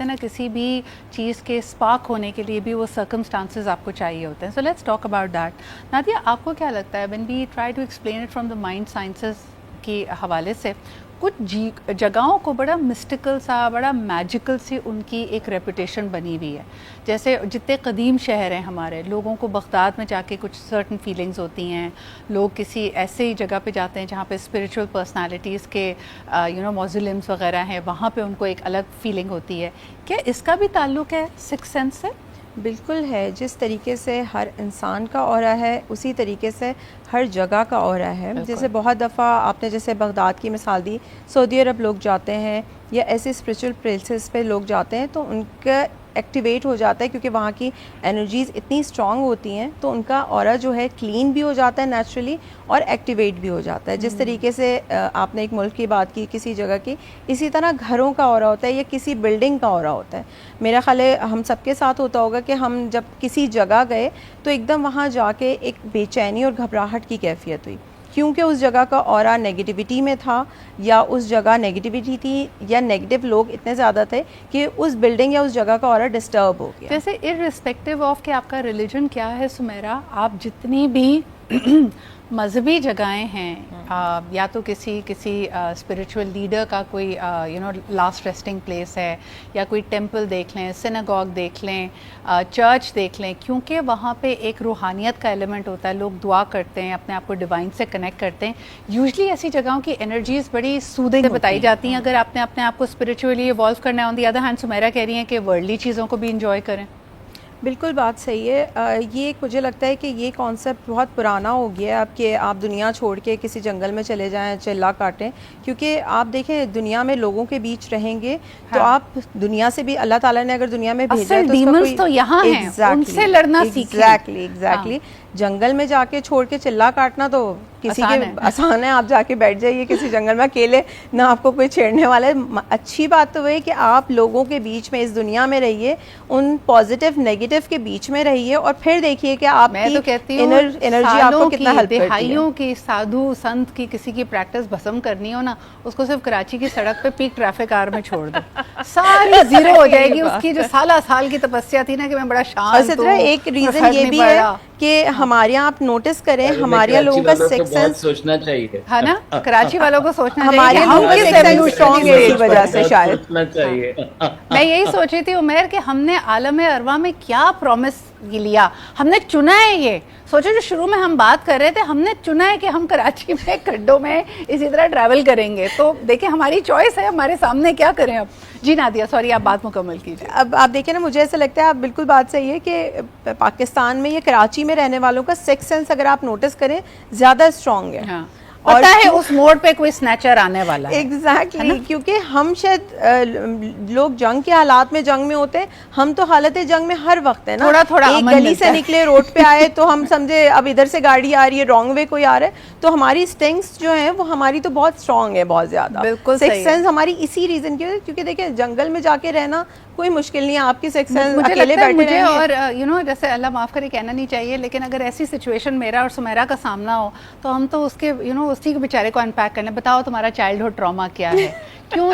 نا کسی بھی چیز کے اسپارک ہونے کے لیے بھی وہ سرکمسٹانسز آپ کو چاہیے ہوتے ہیں. So let's talk about that. Nadia, آپ کو کیا لگتا ہے when we try to explain it from the mind sciences کے حوالے سے, کچھ جگہوں کو بڑا مسٹیکل سا, بڑا میجیکل سی ان کی ایک ریپوٹیشن بنی ہوئی ہے. جیسے جتنے قدیم شہر ہیں ہمارے, لوگوں کو بغداد میں جا کے کچھ سرٹن فیلنگز ہوتی ہیں. لوگ کسی ایسے جگہ پہ جاتے ہیں جہاں پہ اسپریچول پرسنالٹیز کے موزیلمس وغیرہ ہیں, وہاں پہ ان کو ایک الگ فیلنگ ہوتی ہے. کیا اس کا بھی تعلق ہے سکس سینس سے؟ بالکل ہے. جس طریقے سے ہر انسان کا اورا ہے اسی طریقے سے ہر جگہ کا اورا ہے. جیسے بہت دفعہ آپ نے جیسے بغداد کی مثال دی, سعودی عرب لوگ جاتے ہیں یا ایسے اسپریچول پلیسز پہ لوگ جاتے ہیں تو ان کا ایکٹیویٹ ہو جاتا ہے, کیونکہ وہاں کی انرجیز اتنی اسٹرانگ ہوتی ہیں تو ان کا اورا جو ہے کلین بھی ہو جاتا ہے نیچرلی, اور ایکٹیویٹ بھی ہو جاتا ہے. جس طریقے سے آپ نے ایک ملک کی بات کی, کسی جگہ کی, اسی طرح گھروں کا اورا ہوتا ہے یا کسی بلڈنگ کا اورا ہوتا ہے. میرا خیال ہے ہم سب کے ساتھ ہوتا ہوگا کہ ہم جب کسی جگہ گئے تو ایک دم وہاں جا کے ایک بے چینی اور گھبراہٹ کی کیفیت ہوئی, کیونکہ اس جگہ کا اورا نیگیٹیوٹی میں تھا, یا اس جگہ نیگیٹیوٹی تھی, یا نیگیٹو لوگ اتنے زیادہ تھے کہ اس بلڈنگ یا اس جگہ کا اورا ڈسٹرب ہو گیا. جیسے ارسپیکٹیو آف کہ آپ کا ریلیجن کیا ہے سمیرا, آپ جتنی بھی مذہبی جگہیں ہیں, یا تو کسی اسپریچول لیڈر کا کوئی لاسٹ ریسٹنگ پلیس ہے, یا کوئی ٹیمپل دیکھ لیں, سیناگوگ دیکھ لیں, چرچ دیکھ لیں, کیونکہ وہاں پہ ایک روحانیت کا ایلیمنٹ ہوتا ہے. لوگ دعا کرتے ہیں, اپنے آپ کو ڈیوائن سے کنیکٹ کرتے ہیں. یوزلی ایسی جگہوں کی انرجیز بڑی سودھنگ بتائی جاتی ہیں اگر آپ نے اپنے آپ کو اسپریچولی ایوالو کرنا ہے. آن دی ادر ہینڈ سمیرا کہہ رہی ہیں کہ ورلڈلی چیزوں کو بھی انجوائے کریں. بالکل بات صحیح ہے. یہ مجھے لگتا ہے کہ یہ کانسیپٹ بہت پرانا ہو گیا ہے اب, کہ آپ دنیا چھوڑ کے کسی جنگل میں چلے جائیں, چلا کاٹیں. کیونکہ آپ دیکھیں دنیا میں لوگوں کے بیچ رہیں گے تو آپ دنیا سے بھی, اللہ تعالیٰ نے اگر دنیا میں بھیجا ہے تو ڈیمنز تو یہاں ہیں, ان سے لڑنا سیکھیں. ایگزیکٹلی. جنگل میں جا کے چھوڑ کے چلا کاٹنا تو کسی کے آسان ہے. آپ جا کے بیٹھ جائیے کسی جنگل میں اکیلے, نہ آپ کو کوئی چھیڑنے والا ہے. اچھی بات تو ہے کہ آپ لوگوں کے بیچ میں اس دنیا میں رہیے, ان پازیٹیو نیگیٹو کے بیچ میں رہیے, اور پھر دیکھیے کہ آپ کی انرجی آپ کو کتنا ہیلپ کرتی ہے. دہائیوں کی سادھو سنت کی کسی کی پریکٹس بھسم کرنی ہو نا, اس کو صرف کراچی کی سڑک پہ پیک ٹریفک آر میں چھوڑ دو, ساری زیرو ہو جائے گی. اس کی جو سال کی تپسیا تھی نا کہ میں بڑا شانت ہوں. ایک ریزن یہ بھی ہے کہ ہمارے یہاں آپ نوٹس کریں, ہمارے یہاں لوگوں کا سکس سینس سوچنا چاہیے ہے نا, کراچی والوں کو سوچنا چاہیے. ہمارے لوگوں کا سکس سینس اسٹرانگ ہے اسی وجہ سے شاید. میں یہی سوچ رہی تھی عمیر کہ ہم نے عالم ارواح میں کیا پرومس لیا, ہم نے چنا ہے. یہ سوچو جو شروع میں ہم بات کر رہے تھے, ہم نے چنا ہے کہ ہم کراچی میں کھڈوں میں اسی طرح ٹریول کریں گے. تو دیکھیں ہماری چوائس ہے, ہمارے سامنے کیا کریں اب. جی نادیہ, سوری آپ بات مکمل کیجیے. اب آپ دیکھیں نا, مجھے ایسا لگتا ہے آپ بالکل بات صحیح ہے کہ پاکستان میں یا کراچی میں رہنے والوں کا سکس سینس اگر آپ نوٹس کریں زیادہ اسٹرانگ ہے. پتہ ہے اس موڑ پہ کوئی سنیچر آنے والا ہے. ایگزیکٹلی. کیونکہ ہم شاید لوگ جنگ کے حالات میں جنگ میں ہوتے ہیں, ہم تو حالت جنگ میں ہر وقت ہے نا. ایک گلی سے نکلے, روڈ پہ آئے تو ہم سمجھے اب ادھر سے گاڑی آ رہی ہے, رانگ وے کوئی آ رہا ہے, تو ہماری اسٹنگس جو ہیں وہ ہماری تو بہت اسٹرانگ ہے, بہت زیادہ. بالکل سکس سینس ہماری اسی ریزن کی, کیونکہ دیکھیں جنگل میں جا کے رہنا کوئی مشکل نہیں ہے. آپ کی سکس سینس اکیلے بیٹھے رہیں. اور جیسے اللہ معاف کرے کہنا نہیں چاہیے, لیکن اگر ایسی سچویشن میرا اور سمیرا کا سامنا ہو تو ہم تو اس کے اسی کے بیچارے کو انپیک کرنے, بتاؤ تمہارا چائلڈ ہوڈ ٹراما کیا ہے, کیوں